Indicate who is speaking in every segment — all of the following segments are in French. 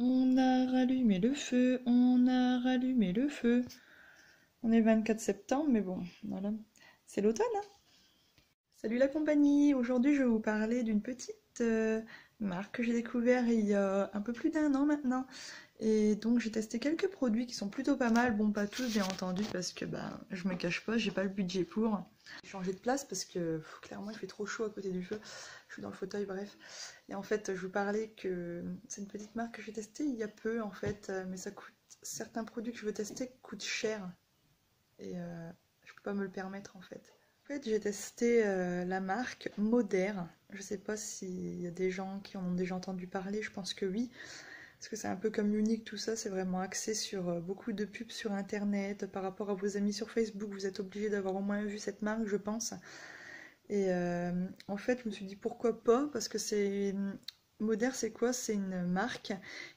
Speaker 1: On a rallumé le feu, on a rallumé le feu. On est le 24 septembre, mais bon, voilà. C'est l'automne, hein. Salut la compagnie! Aujourd'hui, je vais vous parler d'une petite marque que j'ai découvert il y a un peu plus d'un an maintenant. Et donc, j'ai testé quelques produits qui sont plutôt pas mal. Bon, pas tous, bien entendu, parce que je me cache pas, j'ai pas le budget pour. J'ai changé de place parce que clairement, il fait trop chaud à côté du feu. Je suis dans le fauteuil, bref. Et en fait, je vous parlais que c'est une petite marque que j'ai testée il y a peu, en fait, mais ça coûte. Certains produits que je veux tester coûtent cher. Et je peux pas me le permettre, en fait. En fait, j'ai testé la marque Moder. Je sais pas s'il y a des gens qui en ont déjà entendu parler, je pense que oui. Parce que c'est un peu comme Unique, tout ça, c'est vraiment axé sur beaucoup de pubs sur Internet. Par rapport à vos amis sur Facebook, vous êtes obligé d'avoir au moins vu cette marque, je pense. Et en fait, je me suis dit pourquoi pas, parce que c'est... Moder, c'est quoi? C'est une marque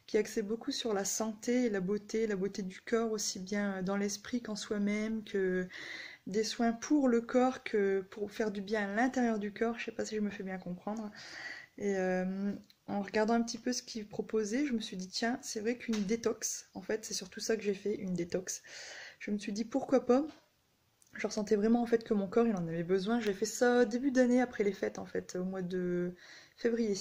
Speaker 1: qui est axée beaucoup sur la santé et la beauté du corps, aussi bien dans l'esprit qu'en soi-même, que des soins pour le corps que pour faire du bien à l'intérieur du corps. Je sais pas si je me fais bien comprendre. Et en regardant un petit peu ce qu'ils proposaient, je me suis dit tiens, c'est vrai qu'une détox, en fait, c'est surtout ça que j'ai fait, une détox. Je me suis dit pourquoi pas. Je ressentais vraiment en fait que mon corps il en avait besoin. J'ai fait ça début d'année après les fêtes en fait, au mois de février.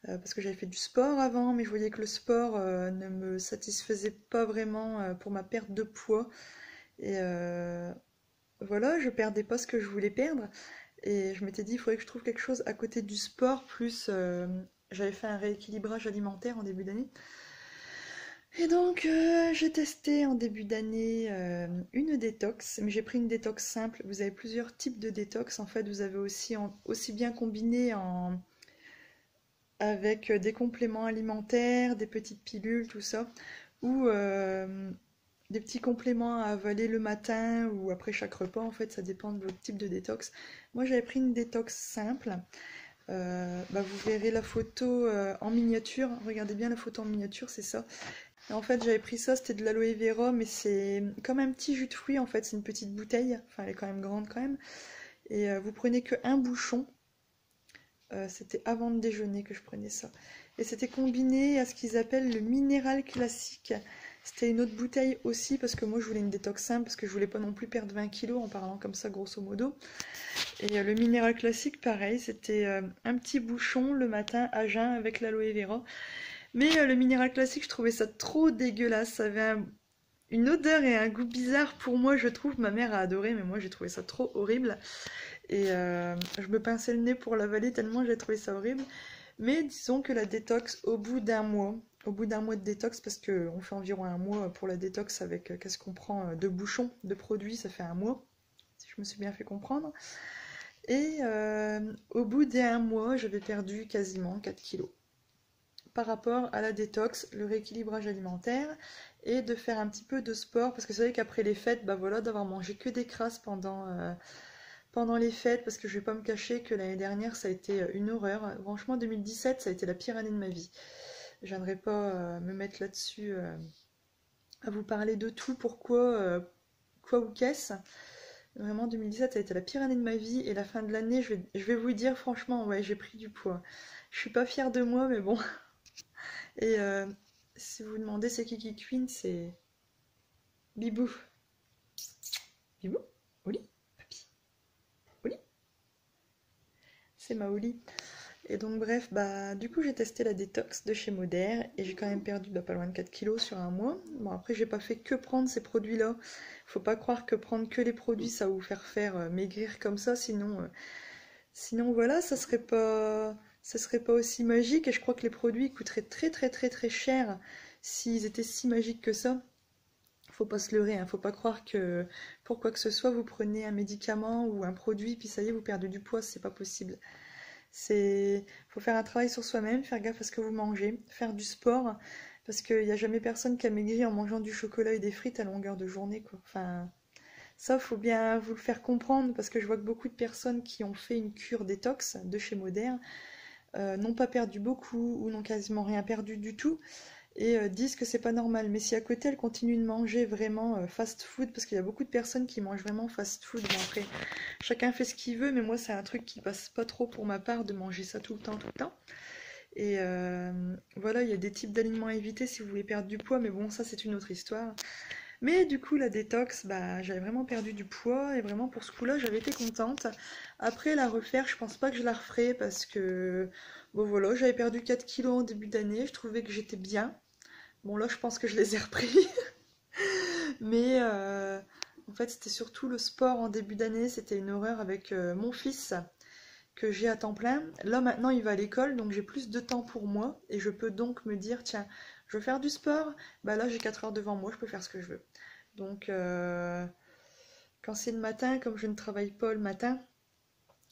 Speaker 1: Parce que j'avais fait du sport avant, mais je voyais que le sport ne me satisfaisait pas vraiment pour ma perte de poids. Et voilà, je perdais pas ce que je voulais perdre. Et je m'étais dit, il faudrait que je trouve quelque chose à côté du sport, plus j'avais fait un rééquilibrage alimentaire en début d'année. Et donc j'ai testé en début d'année une détox, mais j'ai pris une détox simple. Vous avez plusieurs types de détox. En fait, vous avez aussi bien combiné avec des compléments alimentaires, des petites pilules, tout ça, ou des petits compléments à avaler le matin ou après chaque repas. En fait, ça dépend de votre type de détox. Moi, j'avais pris une détox simple. Vous verrez la photo en miniature. Regardez bien la photo en miniature, c'est ça. Et en fait, j'avais pris ça, c'était de l'aloe vera, mais c'est comme un petit jus de fruits en fait. C'est une petite bouteille, enfin elle est quand même grande quand même. Et vous prenez que un bouchon. C'était avant le déjeuner que je prenais ça. Et c'était combiné à ce qu'ils appellent le minéral classique. C'était une autre bouteille aussi, parce que moi je voulais une détox simple, parce que je voulais pas non plus perdre 20 kilos en parlant comme ça grosso modo. Et le minéral classique, pareil, c'était un petit bouchon le matin à jeun avec l'aloe vera. Mais le minéral classique, je trouvais ça trop dégueulasse. Ça avait une odeur et un goût bizarre pour moi, je trouve. Ma mère a adoré, mais moi j'ai trouvé ça trop horrible. Et je me pinçais le nez pour l'avaler tellement j'ai trouvé ça horrible. Mais disons que la détox, au bout d'un mois de détox, parce qu'on fait environ un mois pour la détox avec qu'est-ce qu'on prend, deux bouchons de produits, ça fait un mois, si je me suis bien fait comprendre. Et au bout d'un mois, j'avais perdu quasiment 4 kilos par rapport à la détox, le rééquilibrage alimentaire et de faire un petit peu de sport, parce que c'est vrai qu'après les fêtes, voilà, d'avoir mangé que des crasses pendant les fêtes, parce que je vais pas me cacher que l'année dernière ça a été une horreur. Franchement, 2017 ça a été la pire année de ma vie. Je viendrai pas me mettre là-dessus à vous parler de tout, pourquoi, quoi ou qu'est-ce. Vraiment, 2017 ça a été la pire année de ma vie, et la fin de l'année, je vais vous dire franchement, ouais, j'ai pris du poids. Je suis pas fière de moi, mais bon. Et si vous vous demandez c'est qui Queen, c'est Bibou. Bibou? Oli? Papi? Oli? C'est ma Oli. Et donc bref, du coup j'ai testé la détox de chez Moder et j'ai quand même perdu pas loin de 4 kilos sur un mois. Bon après j'ai pas fait que prendre ces produits-là. Faut pas croire que prendre que les produits ça va vous faire maigrir comme ça, sinon voilà, ça serait pas aussi magique, et je crois que les produits coûteraient très très très très cher s'ils étaient si magiques que ça. Faut pas se leurrer, hein. Faut pas croire que pour quoi que ce soit vous prenez un médicament ou un produit puis ça y est vous perdez du poids, c'est pas possible. Faut faire un travail sur soi-même, faire gaffe à ce que vous mangez, faire du sport, parce qu'il n'y a jamais personne qui a maigri en mangeant du chocolat et des frites à longueur de journée, quoi. Enfin, ça, faut bien vous le faire comprendre, parce que je vois que beaucoup de personnes qui ont fait une cure détox de chez Moder n'ont pas perdu beaucoup ou n'ont quasiment rien perdu du tout, et disent que c'est pas normal. Mais si à côté elles continuent de manger vraiment fast food, parce qu'il y a beaucoup de personnes qui mangent vraiment fast food, bon après chacun fait ce qu'il veut, mais moi c'est un truc qui passe pas trop pour ma part de manger ça tout le temps, tout le temps. Et voilà, il y a des types d'aliments à éviter si vous voulez perdre du poids, mais bon, ça c'est une autre histoire. Mais du coup, la détox, bah, j'avais vraiment perdu du poids et vraiment pour ce coup-là, j'avais été contente. Après, la refaire, je pense pas que je la referai parce que, bon voilà, j'avais perdu 4 kilos en début d'année, je trouvais que j'étais bien. Bon, là, je pense que je les ai repris. Mais en fait, c'était surtout le sport en début d'année, c'était une horreur avec mon fils que j'ai à temps plein. Là maintenant il va à l'école, donc j'ai plus de temps pour moi et je peux donc me dire, tiens, je veux faire du sport, bah là j'ai 4 heures devant moi, je peux faire ce que je veux. Donc quand c'est le matin, comme je ne travaille pas le matin,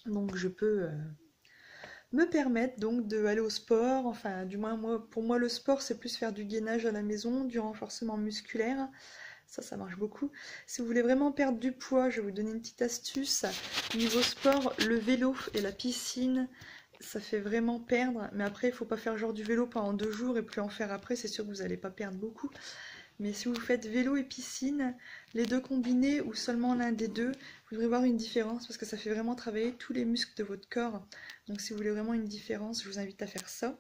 Speaker 1: donc je peux me permettre donc de aller au sport. Enfin, du moins moi, pour moi le sport c'est plus faire du gainage à la maison, du renforcement musculaire. Ça marche beaucoup. Si vous voulez vraiment perdre du poids, je vais vous donner une petite astuce. Niveau sport, le vélo et la piscine, ça fait vraiment perdre. Mais après, il ne faut pas faire genre du vélo pendant 2 jours et plus en faire après. C'est sûr que vous n'allez pas perdre beaucoup. Mais si vous faites vélo et piscine, les deux combinés ou seulement l'un des deux, vous devrez voir une différence parce que ça fait vraiment travailler tous les muscles de votre corps. Donc si vous voulez vraiment une différence, je vous invite à faire ça.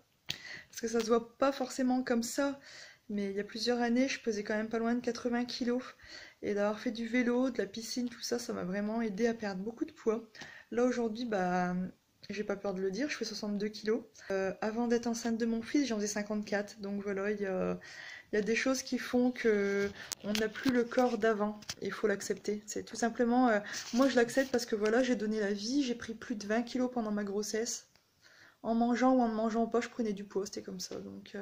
Speaker 1: Parce que ça se voit pas forcément comme ça. Mais il y a plusieurs années, je pesais quand même pas loin de 80 kilos. Et d'avoir fait du vélo, de la piscine, tout ça, ça m'a vraiment aidé à perdre beaucoup de poids. Là aujourd'hui, bah, j'ai pas peur de le dire, je fais 62 kilos. Avant d'être enceinte de mon fils, j'en faisais 54. Donc voilà, il y a des choses qui font que on n'a plus le corps d'avant. Et il faut l'accepter. C'est tout simplement, moi je l'accepte parce que voilà, j'ai donné la vie, j'ai pris plus de 20 kilos pendant ma grossesse. En mangeant ou en ne mangeant pas, je prenais du poids, c'était comme ça. Donc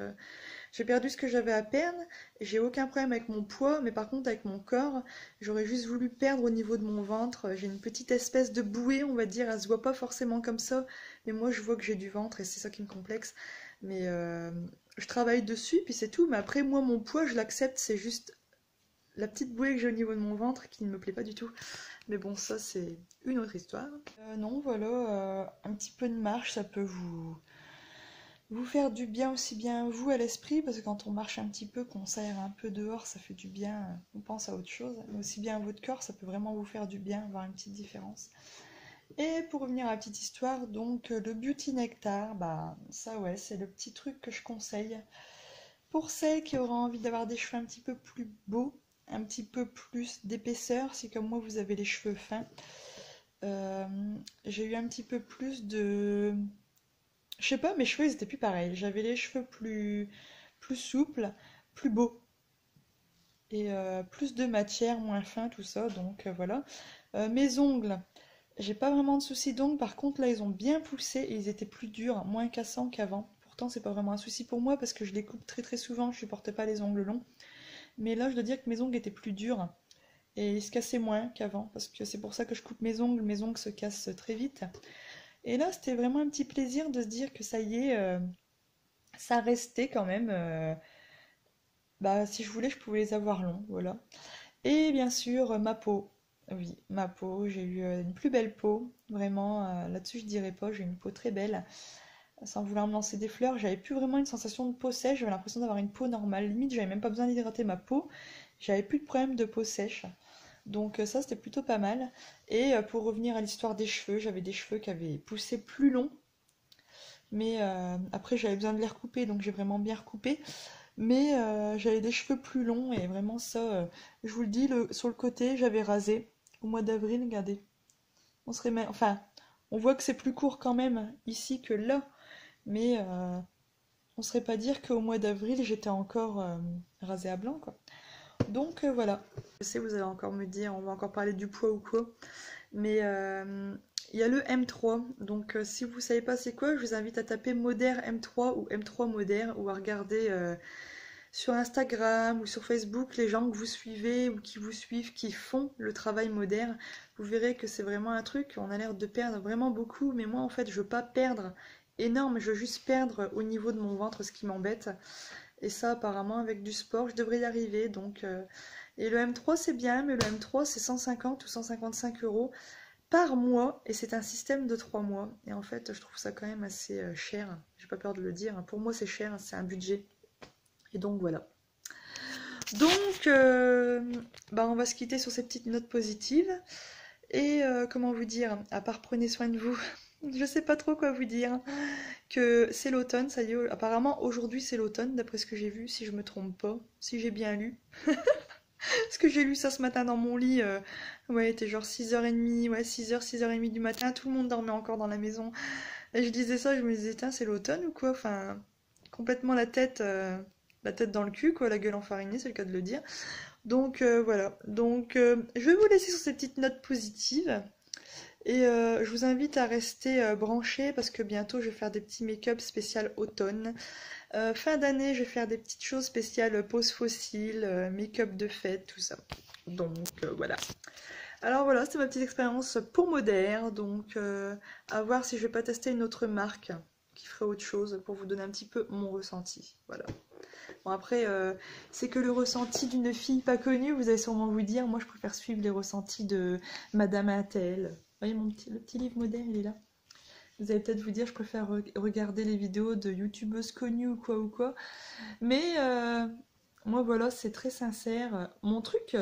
Speaker 1: j'ai perdu ce que j'avais à perdre, et j'ai aucun problème avec mon poids, mais par contre avec mon corps, j'aurais juste voulu perdre au niveau de mon ventre. J'ai une petite espèce de bouée, on va dire, elle se voit pas forcément comme ça, mais moi je vois que j'ai du ventre et c'est ça qui me complexe. Mais je travaille dessus, puis c'est tout. Mais après, moi, mon poids, je l'accepte, c'est juste la petite bouée que j'ai au niveau de mon ventre qui ne me plaît pas du tout. Mais bon, ça c'est une autre histoire. Non, voilà, un petit peu de marche, ça peut vous faire du bien aussi bien vous à l'esprit, parce que quand on marche un petit peu, qu'on s'aère un peu dehors, ça fait du bien, on pense à autre chose, mais aussi bien à votre corps, ça peut vraiment vous faire du bien, avoir une petite différence. Et pour revenir à la petite histoire, donc le Beauty Nectar, bah ça ouais, c'est le petit truc que je conseille pour celles qui auront envie d'avoir des cheveux un petit peu plus beaux, un petit peu plus d'épaisseur, si comme moi vous avez les cheveux fins. Euh, j'ai eu un petit peu plus de... Je sais pas, mes cheveux ils étaient plus pareils. J'avais les cheveux plus souples, plus beaux. Et plus de matière, moins fin, tout ça. Donc voilà. Mes ongles, j'ai pas vraiment de soucis d'ongles. Par contre, là, ils ont bien poussé et ils étaient plus durs, moins cassants qu'avant. Pourtant, c'est pas vraiment un souci pour moi parce que je les coupe très très souvent. Je supporte pas les ongles longs. Mais là, je dois dire que mes ongles étaient plus durs et ils se cassaient moins qu'avant. Parce que c'est pour ça que je coupe mes ongles. Mes ongles se cassent très vite. Et là, c'était vraiment un petit plaisir de se dire que ça y est, ça restait quand même. Bah, si je voulais, je pouvais les avoir longs, voilà. Et bien sûr, ma peau. Oui, ma peau. J'ai eu une plus belle peau. Vraiment, là-dessus, je dirais pas. J'ai une peau très belle. Sans vouloir me lancer des fleurs, j'avais plus vraiment une sensation de peau sèche. J'avais l'impression d'avoir une peau normale. Limite, j'avais même pas besoin d'hydrater ma peau. J'avais plus de problème de peau sèche. Donc ça, c'était plutôt pas mal. Et pour revenir à l'histoire des cheveux, j'avais des cheveux qui avaient poussé plus long. Mais après, j'avais besoin de les recouper, donc j'ai vraiment bien recoupé. Mais j'avais des cheveux plus longs et vraiment ça, je vous le dis, sur le côté, j'avais rasé au mois d'avril, regardez. Enfin, on voit que c'est plus court quand même ici que là, mais on serait pas dire qu'au mois d'avril, j'étais encore rasée à blanc, quoi. Donc voilà. Je sais, vous allez encore me dire, on va encore parler du poids ou quoi, mais il y a le M3, donc si vous savez pas c'est quoi, je vous invite à taper Modère M3 ou M3 Modère ou à regarder sur Instagram ou sur Facebook les gens que vous suivez ou qui vous suivent, qui font le travail Modère. Vous verrez que c'est vraiment un truc, on a l'air de perdre vraiment beaucoup, mais moi en fait je veux pas perdre énorme, je veux juste perdre au niveau de mon ventre ce qui m'embête. Et ça apparemment avec du sport je devrais y arriver, donc... Et le M3 c'est bien, mais le M3 c'est 150 ou 155 euros par mois et c'est un système de 3 mois. Et en fait, je trouve ça quand même assez cher. J'ai pas peur de le dire. Pour moi, c'est cher, c'est un budget. Et donc voilà. Donc, bah, on va se quitter sur ces petites notes positives. Et comment vous dire, à part prenez soin de vous, Je sais pas trop quoi vous dire. Que c'est l'automne, ça y est. Apparemment, aujourd'hui, c'est l'automne, d'après ce que j'ai vu, si je me trompe pas. Si j'ai bien lu. Parce que j'ai lu ça ce matin dans mon lit. Ouais, il était genre 6h30. Ouais, 6h, 6h30 du matin. Tout le monde dormait encore dans la maison. Et je disais ça, je me disais, tiens, c'est l'automne ou quoi? Enfin, complètement la tête dans le cul, quoi, la gueule enfarinée, c'est le cas de le dire. Donc voilà. Donc je vais vous laisser sur ces petites notes positives. Et je vous invite à rester branchés parce que bientôt je vais faire des petits make-up spécial automne. Fin d'année, je vais faire des petites choses spéciales pose fossile, make-up de fête, tout ça. Donc voilà. Alors voilà, c'était ma petite expérience pour Modère. Donc à voir si je vais pas tester une autre marque qui ferait autre chose pour vous donner un petit peu mon ressenti. Voilà. Bon après, c'est que le ressenti d'une fille pas connue, vous allez sûrement vous dire, moi je préfère suivre les ressentis de Madame Attel. Vous voyez le petit livre Modère, il est là. Vous allez peut-être vous dire, je préfère regarder les vidéos de youtubeuses connues ou quoi. Mais moi voilà, c'est très sincère. Mon truc,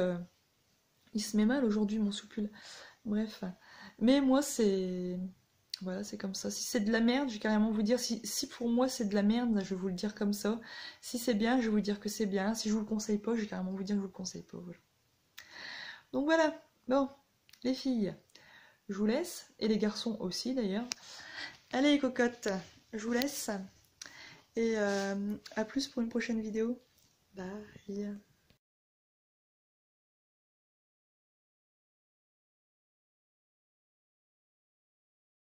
Speaker 1: il se met mal aujourd'hui, mon soupul. Bref. Mais moi, c'est... Voilà, c'est comme ça. Si c'est de la merde, je vais carrément vous dire, si pour moi c'est de la merde, je vais vous le dire comme ça. Si c'est bien, je vais vous dire que c'est bien. Si je vous le conseille pas, je vais carrément vous dire que je vous le conseille pas. Voilà. Donc voilà. Bon, les filles, je vous laisse. Et les garçons aussi d'ailleurs. Allez les cocottes, je vous laisse. Et à plus pour une prochaine vidéo. Bye.